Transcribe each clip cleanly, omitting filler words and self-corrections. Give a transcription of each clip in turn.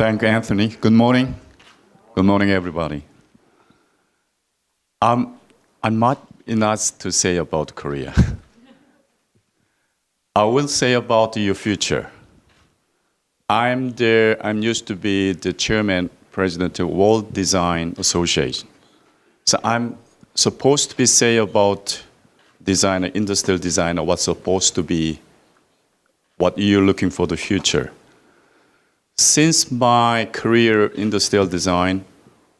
Thank you, Anthony. Good morning. Good morning, everybody. I'm not enough to say about Korea. I will say about your future. I'm used to be the chairman, president of World Design Association. So I'm supposed to be say about designer, industrial designer, what's supposed to be, what you're looking for the future. Since my career in industrial design,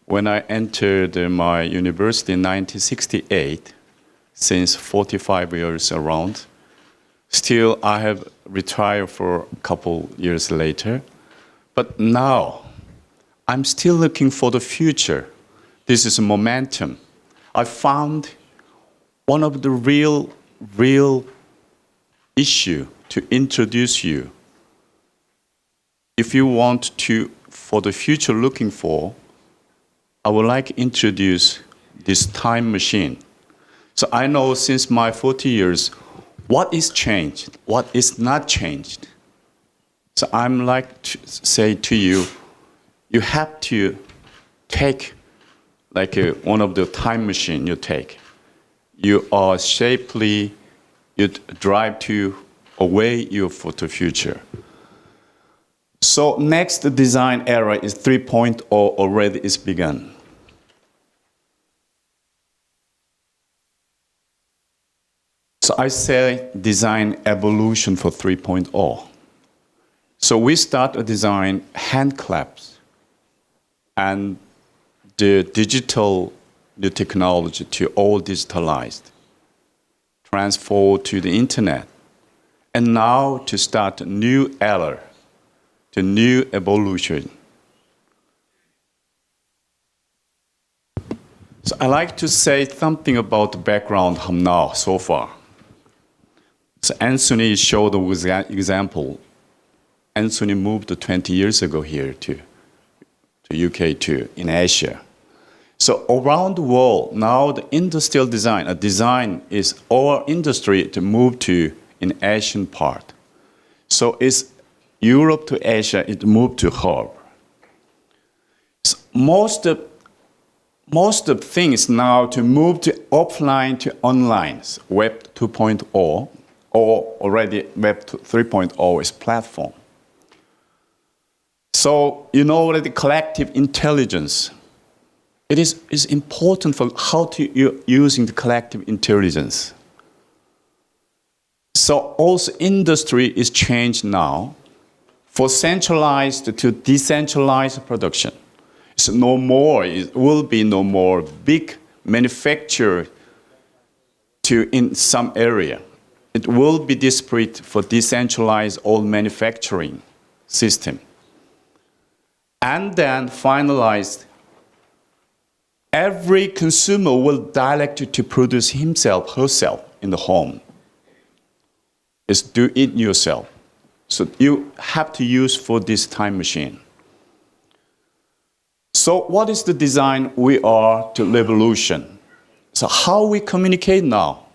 when I entered my university in 1968, since 45 years around, still I have retired for a couple years later. But now, I'm still looking for the future. This is a momentum. I found one of the real issue to introduce you. If you want to, for the future looking for, I would like to introduce this time machine. So I know since my 40 years, what is changed, what is not changed. So I'm like to say to you, you have to take like one of the time machine you take. You are safely, you drive to away you for the future. So next design era is 3.0 already is begun. So I say design evolution for 3.0. So we start a design hand claps and the digital, the technology to all digitalized, transfer to the internet, and now to start a new era, to new evolution. So I like to say something about the background now so far. So Anthony showed the example. Anthony moved 20 years ago here to UK too, in Asia. So around the world, now the industrial design, design is our industry to move to in Asian part. So it's Europe to Asia, it moved to hub. So most of things now to move to offline to online, Web 2.0, or already Web 3.0 is platform. So you know already collective intelligence. It is important for how to using the collective intelligence. So also industry is changed now for centralized to decentralized production. So no more, it will be no more big manufacturer to in some area. It will be disparate for decentralized all manufacturing system. And then finalized, every consumer will direct to produce himself, herself in the home. Is do it yourself. So you have to use for this time machine. So what is the design we are to revolution? So how we communicate now?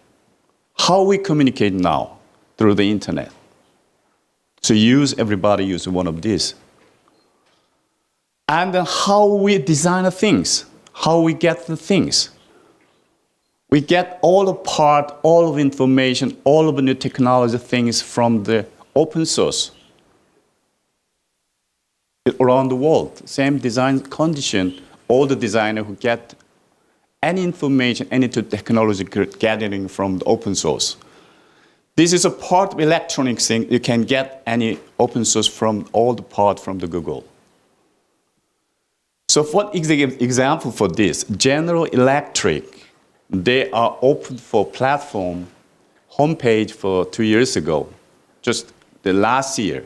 How we communicate now through the internet? So everybody use one of these. And then how we design things, how we get the things. We get all the part, all of information, all of the new technology things from the open source around the world. Same design condition, all the designers who get any information, any technology gathering from the open source. This is a part of electronic thing. You can get any open source from all the part from the Google. So what example for this? General Electric, they are open for platform homepage for 2 years ago, just the last year.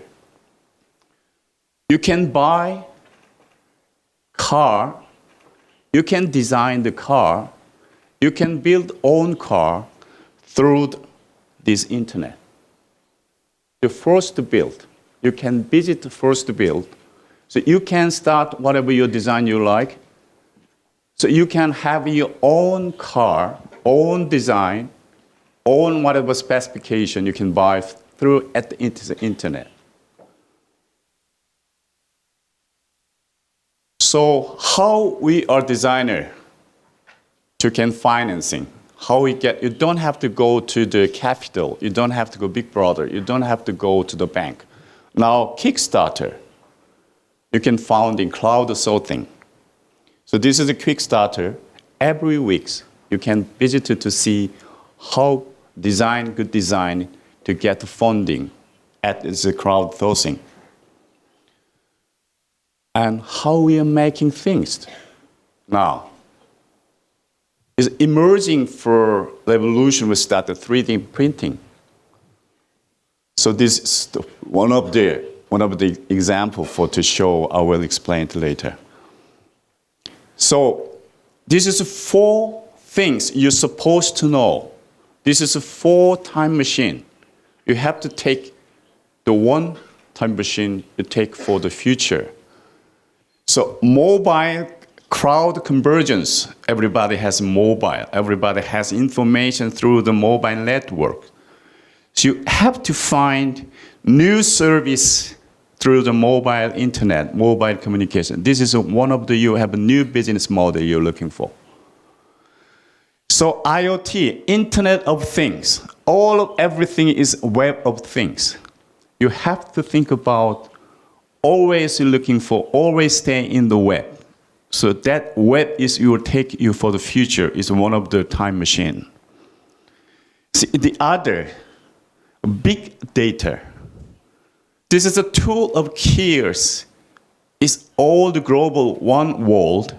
You can buy car, you can design the car, you can build own car through this internet. The first build, you can visit the first build. So you can start whatever your design you like. So you can have your own car, own design, own whatever specification you can buy through at the internet. So how we are designer to get financing, how we get, you don't have to go to the capital, you don't have to go Big Brother, you don't have to go to the bank. Now Kickstarter, you can find in crowdsourcing. So this is a Kickstarter. Every week you can visit it to see how good design to get funding at the crowdsourcing. And how we are making things now. Is emerging for revolution we started 3D printing. So this is one of the example to show. I will explain it later. So this is 4 things you're supposed to know. This is a 4 time machine. You have to take the 1 time machine you take for the future. So mobile crowd convergence, everybody has mobile. Everybody has information through the mobile network. So you have to find new service through the mobile internet, mobile communication. This is one of you have a new business model you're looking for. So IoT, Internet of Things, everything is web of things. You have to think about always looking for, always stay in the web. So that web will take you for the future, is one of the time machine. See, the other, big data. This is a tool of cares. It's all the global one world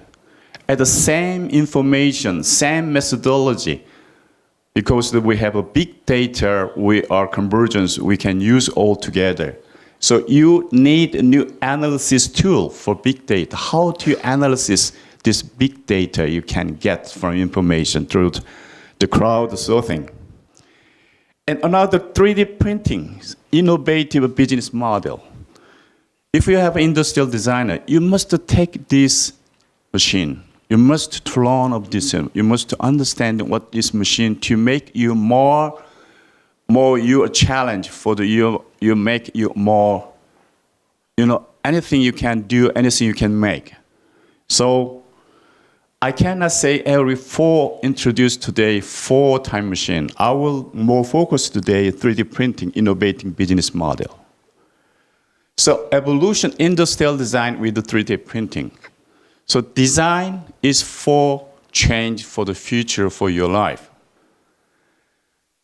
at the same information, same methodology. Because we have a big data, we are convergence, we can use all together. So you need a new analysis tool for big data. How to analyze this big data you can get from information through the crowdsourcing. And another 3D printing, innovative business model. If you have an industrial designer, you must take this machine. You must learn of this. You must understand what this machine to make you more you a challenge for the you make you more, anything you can do, anything you can make. So I cannot say every 4 introduced today 4 time machine. I will more focus today 3D printing, innovating business model. So evolution, industrial design with the 3D printing. So design is for change for the future for your life.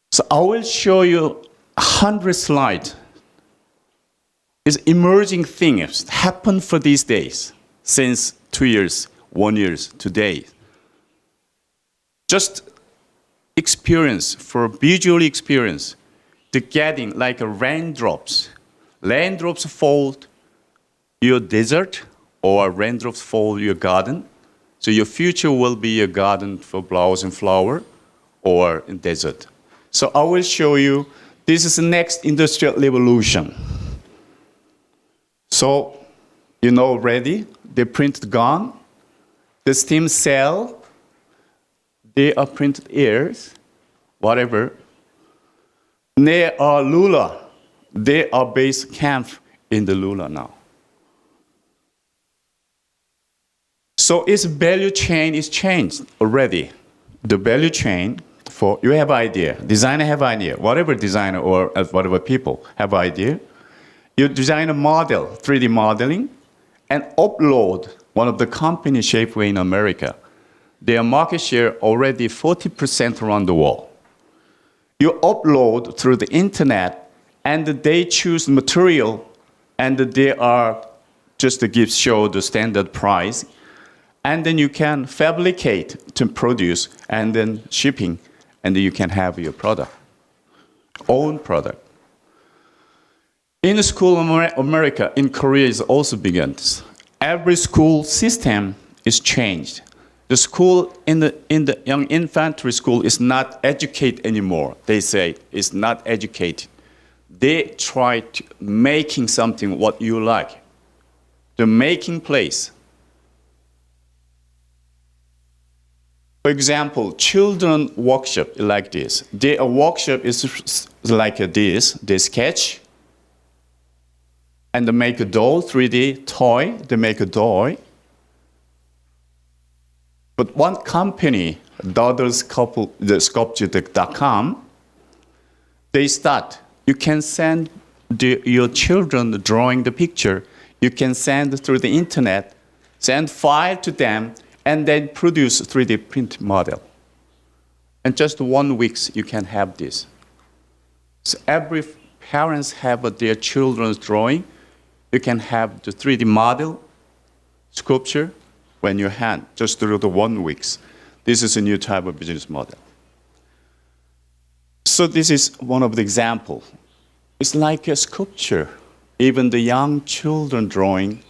So I will show you 100 slides. It's emerging things happen for these days, since 2 years, 1 year, today. Just experience, for visual experience, the getting like a raindrops. Raindrops fall your desert, or raindrops fall your garden. So your future will be a garden for flowers and flower, or in desert. So I will show you, this is the next industrial revolution. So, ready? They print gun, the steam cell, they are printed ears, whatever. They are Lula. They are base camp in the Lula now. So its value chain is changed already. The value chain, you have idea, designer have idea, whatever designer or whatever people have idea. You design a model, 3D modeling, and upload one of the company Shapeways in America. Their market share already 40% around the world. You upload through the internet, and they choose material, and they are just to show the standard price. And then you can fabricate to produce, and then shipping, and then you can have your product, own product. In school America, in Korea is also begun. Every school system is changed. The school in the young infantry school is not educated anymore. They say it's not educated. They try to making something what you like. The making place. For example, children workshop like this. Their workshop is like this. They sketch, and they make a doll, 3D toy. They make a doll, But one company, the they start, you can send your children drawing the picture, you can send through the internet, send file to them, and then produce 3D print model. And just 1 week, you can have this. So every parents have their children's drawing, you can have the 3D model, sculpture, when your hand, just through the 1 week. This is a new type of business model. So this is one of the examples. It's like a sculpture. Even the young children drawing,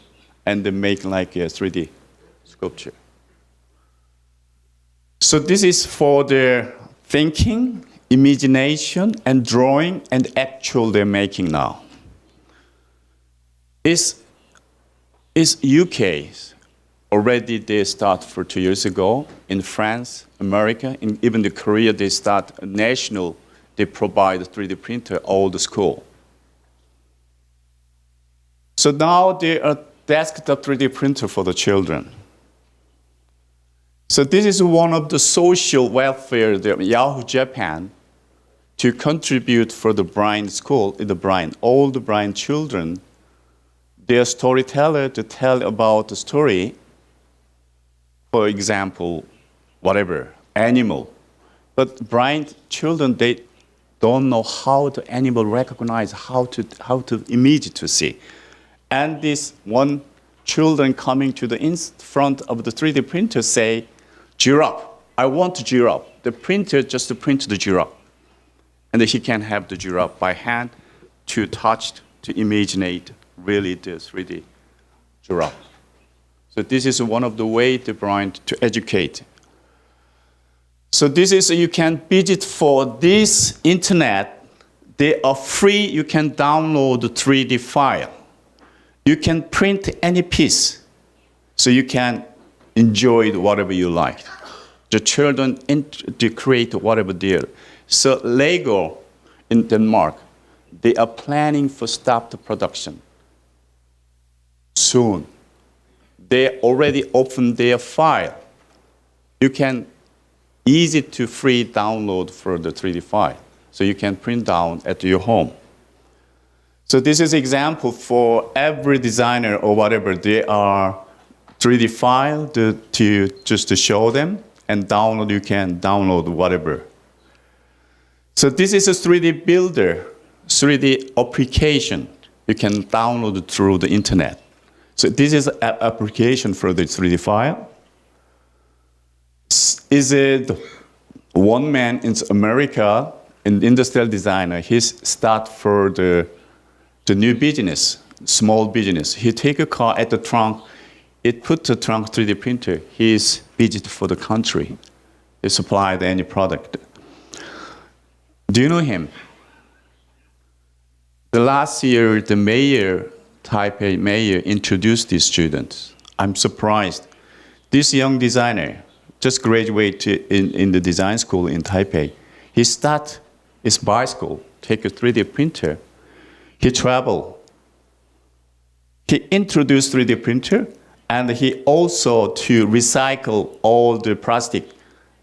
and they make like a 3D sculpture. So this is for their thinking, imagination, and drawing, and actual they're making now. Is UK. Already they start for 2 years ago. In France, America, in even the Korea, they start a national, they provide a 3D printer all the school. So now they are desktop 3D printer for the children. So this is one of the social welfare, the Yahoo Japan, to contribute for the blind school, all the blind children, their storyteller to tell about the story. For example, whatever, animal. But blind children, they don't know how the animal recognize, how to image to see. And this one children coming to the in front of the 3D printer say, giraffe, I want a giraffe. The printer just to print the giraffe. And he can have the giraffe by hand to touch, to imagine really the 3D giraffe. So this is one of the ways to blind to educate. So this is, you can visit for this internet. They are free, you can download the 3D file. You can print any piece, so you can enjoy whatever you like. The children to create whatever they are. So Lego in Denmark, they are planning for start the production soon. They already opened their file. You can easy to free download for the 3D file, so you can print down at your home. So this is example for every designer or whatever. They are 3D file just to show them, and download, you can download whatever. So this is a 3D builder, 3D application. You can download it through the internet. So this is an application for the 3D file. Is it one man in America, an industrial designer, he's start for the new business, small business. He take a car at the trunk, it put the trunk 3D printer. He's visit for the country. He supplied any product. Do you know him? The last year, the mayor, Taipei mayor, introduced these students. I'm surprised. This young designer just graduated in the design school in Taipei. He start his bicycle, take a 3D printer. He traveled. He introduced 3D printer, and he also to recycle all the plastic.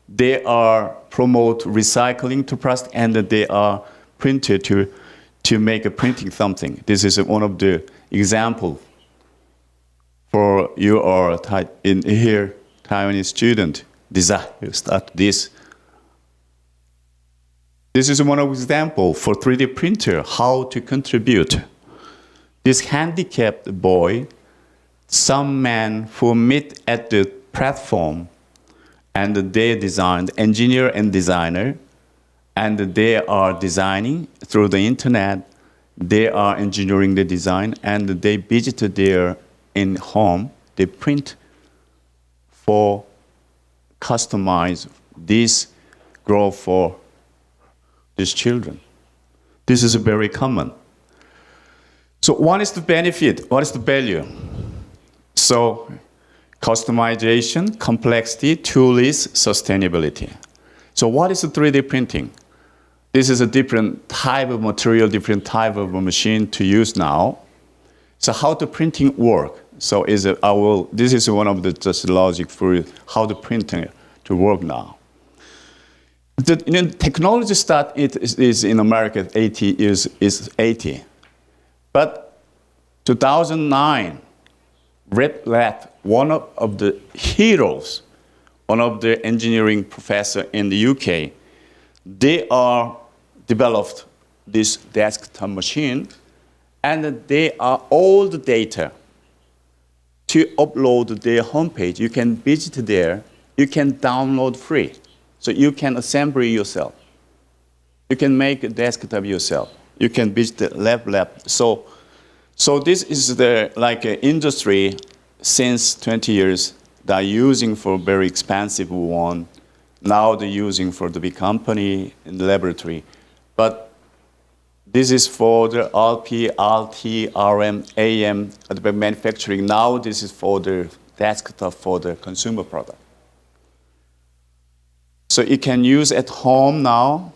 They are promote recycling to plastic, and they are printed to make a printing something. This is one of the example for you or in here Taiwanese student design start this. This is one of example for 3D printer, how to contribute. This handicapped boy, some man who meet at the platform, and they designed, engineer and designer, and they are designing through the internet. They are engineering the design, and they visited there in home. They print for customize this grow for these children. This is very common. So what is the benefit? What is the value? So customization, complexity, tool is sustainability. So what is the 3D printing? This is a different type of material, different type of a machine to use now. So how the printing work? So this is one of the just logic for how the printing to work now. The technology start is in America 80 years is 80, but 2009, Red Lab, one of the heroes, one of the engineering professor in the UK, they are developed this desktop machine, and they are all the data to upload their homepage. You can visit there, you can download free. So you can assemble yourself. You can make a desktop yourself. You can visit the lab. So this is the industry since 20 years they're using for very expensive one. Now they're using for the big company in the laboratory. But this is for the RP, RT, RM, AM, the manufacturing. Now this is for the desktop for the consumer product. So you can use at home now.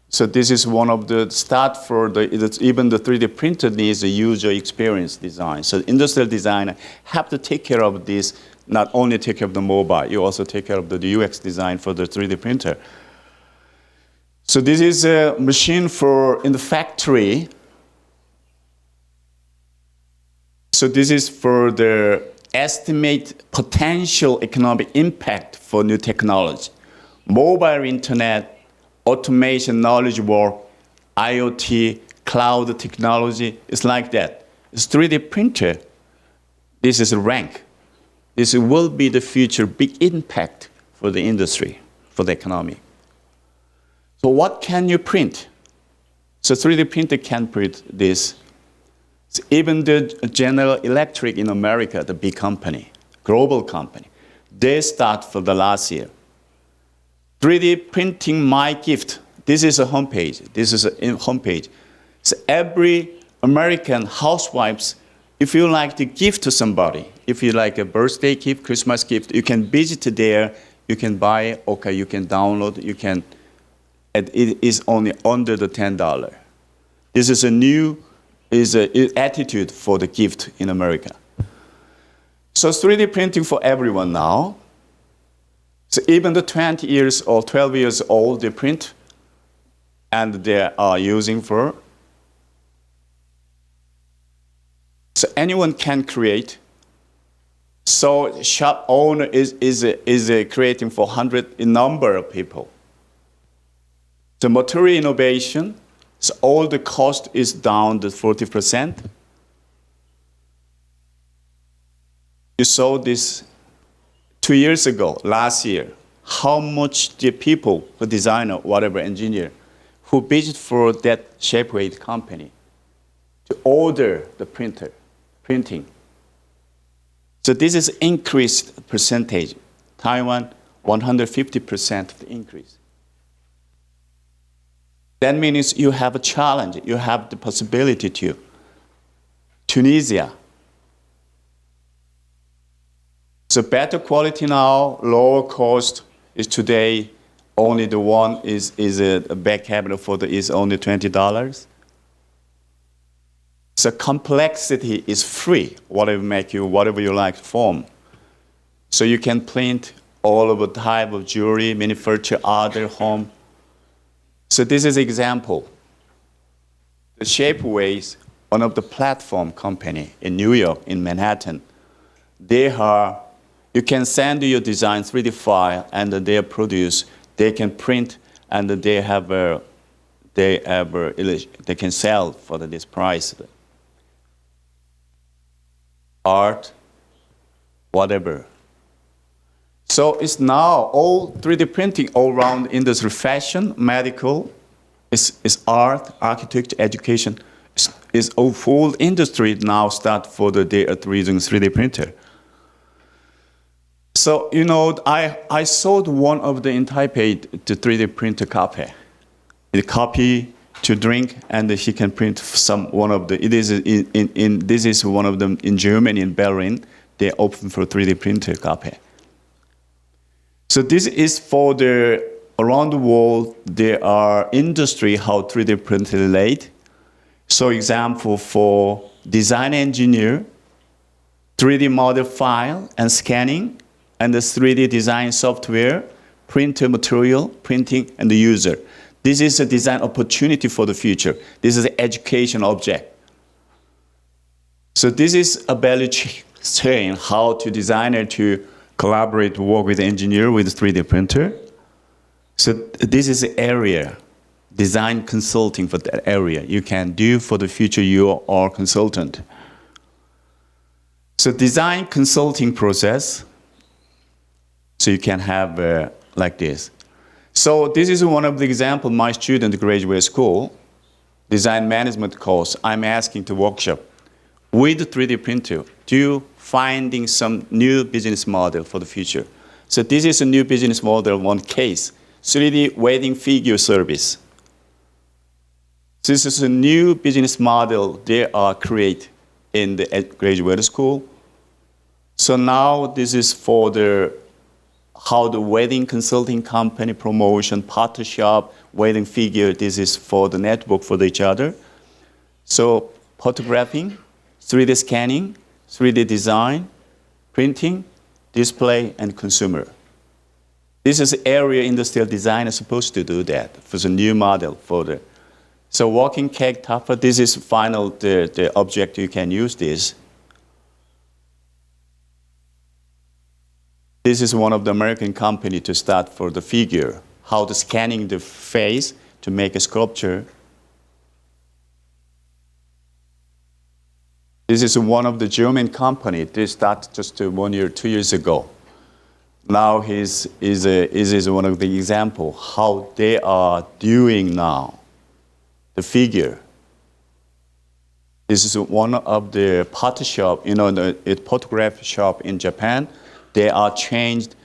So this is one of the start for even the 3D printer needs a user experience design. So industrial designer have to take care of this, not only take care of the mobile, you also take care of the UX design for the 3D printer. So this is a machine for in the factory. So this is for the estimate potential economic impact for new technology. Mobile internet, automation, knowledge work, IoT, cloud technology, it's like that. It's 3D printer. This is a rank. This will be the future big impact for the industry, for the economy. So what can you print? So 3D printer can print this. So even the General Electric in America, the big company, global company, they start for the last year. 3D printing my gift. This is a homepage. This is a homepage. So every American housewives, if you like to give to somebody, if you like a birthday gift, Christmas gift, you can visit there, you can buy, okay, you can download, you can, and it is only under the $10. This is a new attitude for the gift in America. So 3D printing for everyone now. So even the 20 years or 12 years old, they print, and they are using for. So anyone can create. So shop owner is creating for 100 number of people. The material innovation, so all the cost is down to 40%. You saw this 2 years ago, last year, how much the people, the designer, whatever engineer, who bid for that shape-weight company to order the printing. So this is increased percentage. Taiwan, 150% of the increase. That means you have a challenge. You have the possibility to. Tunisia. So better quality now, lower cost is today only the one is a back cabinet for is only $20. So complexity is free, whatever you like form. So you can print all of the type of jewelry, manufacture other home. So this is example. The Shapeways, one of the platform company in New York, in Manhattan, you can send your design 3D file, and they produce. They can print, and they can sell for this price. Art, whatever. So it's now all 3D printing all around industry, fashion, medical, is art, architecture, education. Is a full industry now start for the day at using 3D printer. So, you know, I sold one of the in Taipei, the 3D printer copy. The copy to drink, and he can print one of the, this is one of them in Germany, in Berlin. They open for 3D printer copy. So this is for around the world, there are industry how 3D printer relate. So example for design engineer, 3D model file and scanning, and the 3D design software, printer material, printing, and the user. This is a design opportunity for the future. This is an education object. So this is a value chain, how to designer to collaborate, work with engineer with 3D printer. So this is the area, design consulting for that area you can do for the future you are consultant. So design consulting process, so you can have like this. So this is one of the examples my student graduate school, design management course, I'm asking to workshop with 3D printer to finding some new business model for the future. So this is a new business model, one case, 3D wedding figure service. This is a new business model they are create in the graduate school. So now this is for the how the wedding consulting company promotion, partnership, wedding figure, this is for the network for each other. So photographing, 3D scanning, 3D design, printing, display, and consumer. This is the area industrial design is supposed to do that for the new model for the. So walking cake topper, this is final, the object you can use this. This is one of the American company to start for the figure, how to scanning the face to make a sculpture. This is one of the German company. They start just 1 year, 2 years ago. Now is one of the example how they are doing now. The figure. This is one of the pot shop, the photograph shop in Japan. They are changed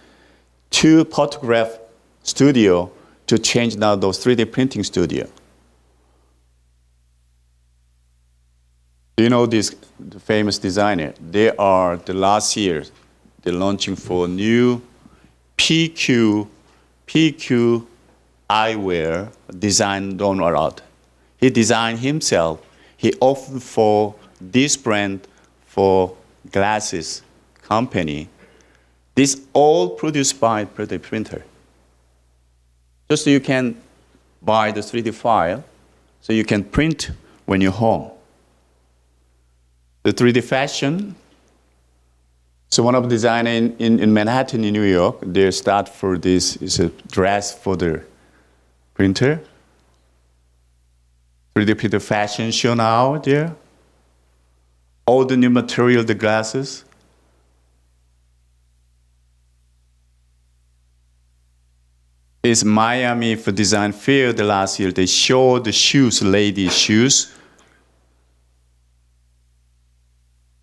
to photograph studio to change now those 3D printing studio. Do you know this the famous designer? They are the last year they're launching for new PQ eyewear design done out. He designed himself. He offered for this brand for glasses company. This all produced by 3D printer. Just so you can buy the 3D file, so you can print when you're home. The 3D fashion. So one of the designers in Manhattan, in New York, they start for this is a dress for the printer. 3D printer fashion show now there. All the new material, the glasses. Is Miami for design fair the last year. They showed the shoes, ladies' shoes.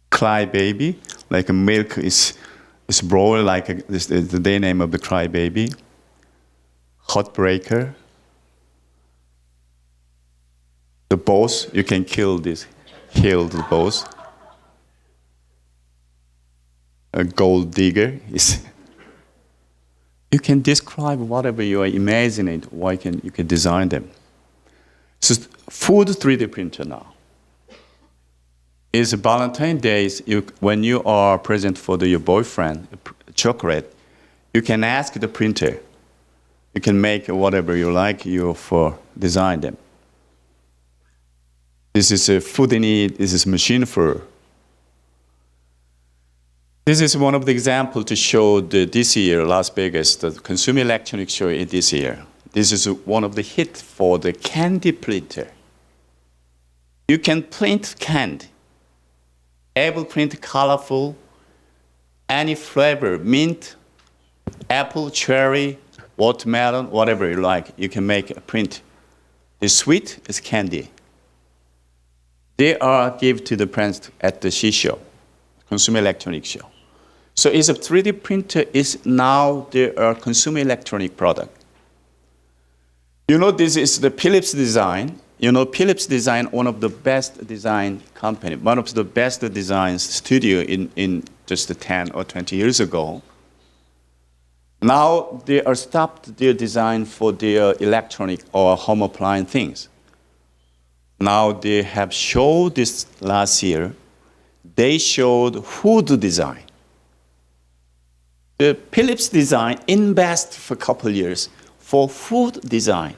Crybaby, like a milk is broiled like the day name of the crybaby. Heartbreaker. The boss, you can kill the boss. A gold digger is. You can describe whatever you are imagining, why you can design them. So food 3D printer now. Is Valentine's Day, when you are present for your boyfriend, chocolate, you can ask the printer. You can make whatever you like for design them. This is a food need, this is machine for. This is one of the examples to show this year, Las Vegas, the Consumer Electronics Show this year. This is one of the hits for the candy printer. You can print candy. Able print colorful, any flavor, mint, apple, cherry, watermelon, whatever you like, you can make a print. The sweet is candy. They are given to the friends at the show, Consumer Electronics Show. So it's a 3D printer is now their consumer electronic product. This is the Philips design. Philips design, one of the best design company, one of the best design studio in just 10 or 20 years ago. Now they are stopped their design for their electronic or home appliance things. Now they have showed this last year, they showed food design. The Philips design invest for a couple of years for food design.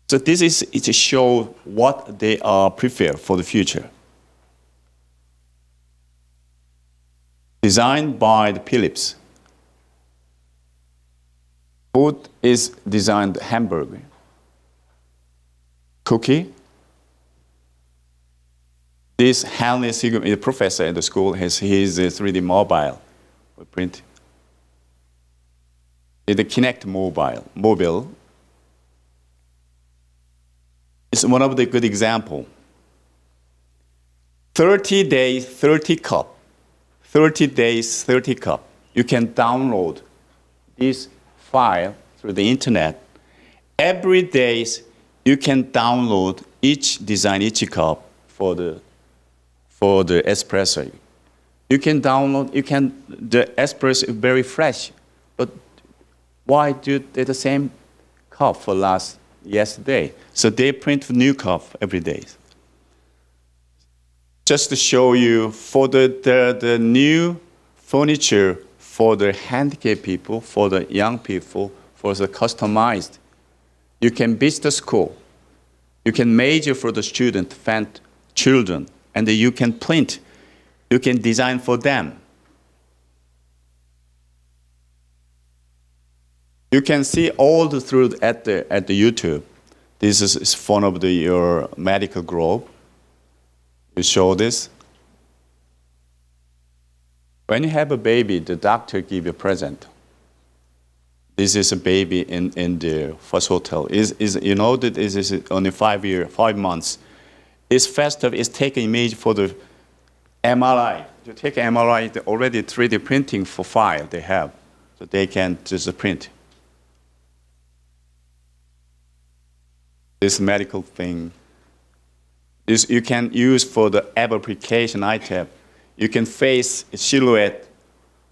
So this is to show what they are prepared for the future. Designed by the Philips. Food is designed hamburger, cookie. This Hanley Sigum is a professor at the school. He is a 3D mobile print. It's a Kinect mobile. It's one of the good example. 30 days, 30 cup. 30 days, 30 cup. You can download this file through the internet. Every day, you can download each design, each cup for the espresso. You can download, the espresso is very fresh, but why do they the same cup for yesterday? So they print a new cup every day. Just to show you, for the new furniture for the handicapped people, for the young people, for the customized, you can visit the school. You can major for the student, children, and you can print. You can design for them. You can see all the through at the YouTube. This is one of your medical group. You show this. When you have a baby, the doctor give you a present. This is a baby in the first hotel. You know that this is only 5 months. It's faster. It's take an image for the MRI. You take MRI, already 3D printing for file they have, so they can just print. This medical thing. This you can use for the application item. You can face a silhouette.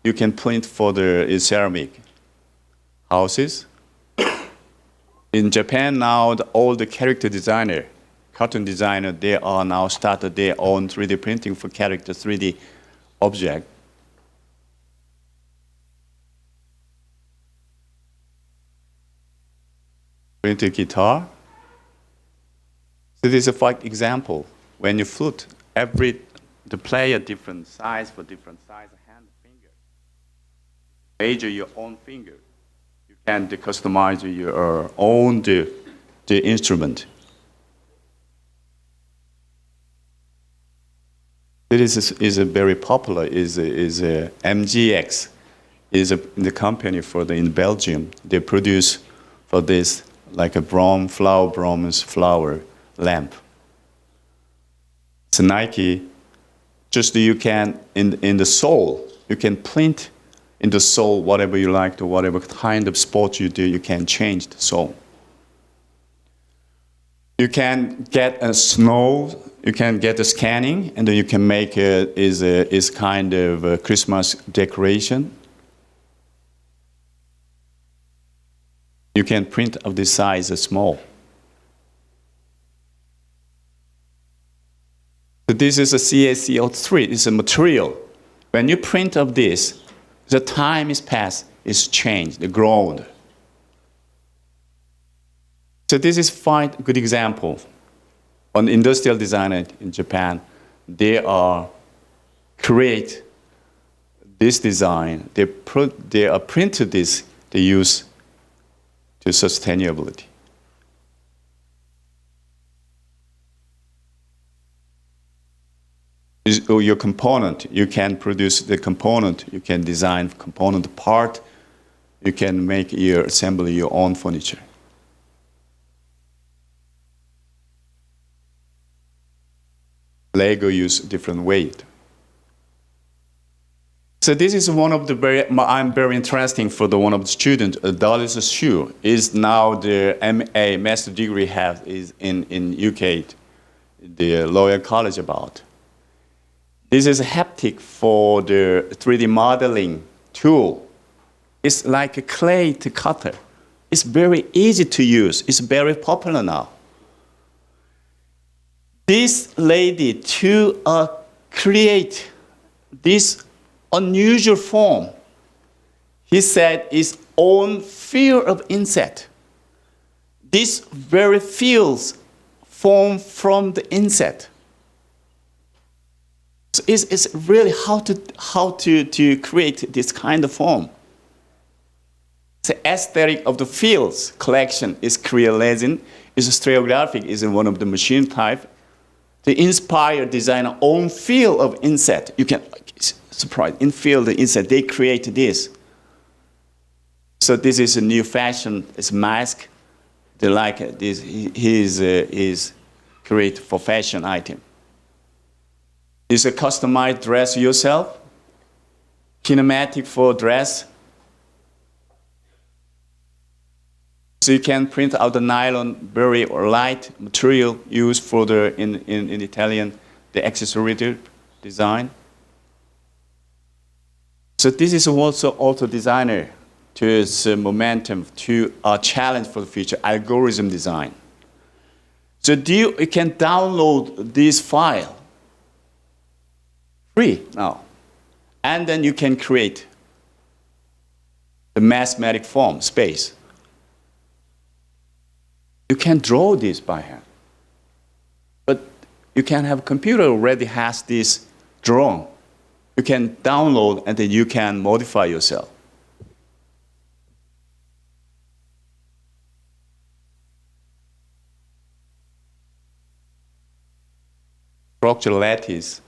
You can print for the ceramic houses. In Japan now, all the character designer, cartoon designer, they are now started their own 3D printing for character 3D object. Printed guitar. So this is a example. When you flute, the player different size for different size of hand, finger. Measure your own finger. You can customize your own the instrument. This is a very popular. Is MGX is the company in Belgium. They produce for this like a bronze flower lamp. It's a Nike. Just you can in the sole, you can print in the sole whatever you like, to whatever kind of sport you do, you can change the sole. You can get a snow. You can get a scanning, and then you can make is kind of a Christmas decoration. You can print of this size small. So this is a CaCO3. It's a material. When you print of this, the time is passed. It's changed. The grown. So this is a good example. On industrial designer in Japan, they are create this design. They are printed this. They use to sustainability. Your component, you can produce the component. You can design component part. You can make assembly your own furniture. Lego use different weight. So this is one of the I'm very interesting for one of the students. Dallas Shu is now the MA master degree is in UK, the Royal College about. This is a haptic for the 3D modeling tool. It's like a clay cutter. It's very easy to use. It's very popular now. this lady to create this unusual form, he said, is own field of insect. These very fields form from the insect. So it's really how to create this kind of form. The aesthetic of the fields collection is Korean resin, is stereographic, is one of the machine type. To inspire designer own field of insect. You can surprise in field the insect, they create this. So this is a new fashion, it's mask. They like it. This is create for fashion item. This is a customized dress yourself, kinematic for dress. So you can print out the nylon, very light material used for the in Italian the accessory design. So this is also auto designer to its momentum to a challenge for the future algorithm design. So you can download this file free now, and then you can create the mathematic form space. You can draw this by hand, but you can have a computer already has this drawn. You can download and then you can modify yourself. Structural lattice.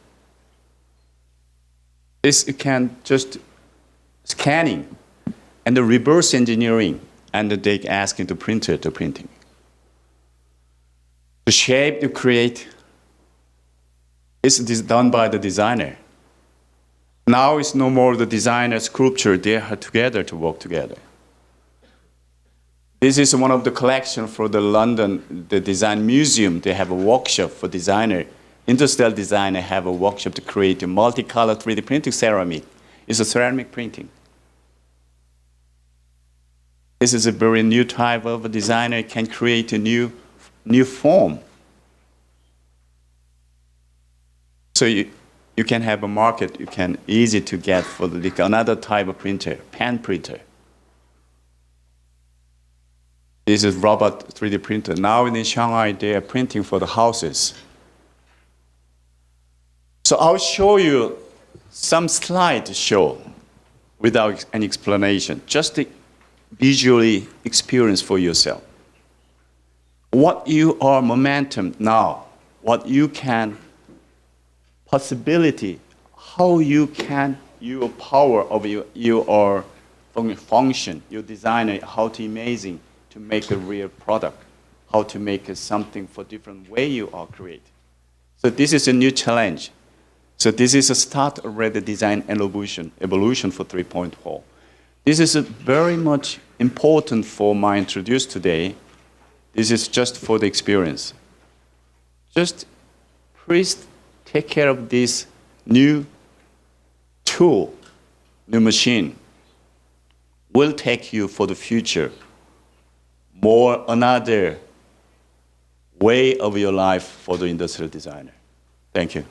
This you can just scanning and the reverse engineering and they asking the printer to printing. The shape you create is done by the designer. Now it's no more the designer sculpture, they are together to work together. This is one of the collection for the London, the Design Museum. They have a workshop for designer. Industrial designer have a workshop to create a multicolor 3D printing ceramic. It's a ceramic printing. This is a very new type of a designer can create a new form. So you can have a market, you can easy to get for another type of printer, pen printer. This is robot 3D printer. Now in Shanghai, they are printing for the houses. So I'll show you some slides to show without any explanation, just to visually experience for yourself. What you are momentum now, what you can, possibility, how you can, your power of your function, your designer, how to amazing to make a real product, how to make something for different way you are create. So this is a new challenge. So this is a start already design and evolution for 3.4. This is very much important for my introduce today. This is just for the experience. Just please take care of this new tool, new machine, will take you for the future, more another way of your life for the industrial designer. Thank you.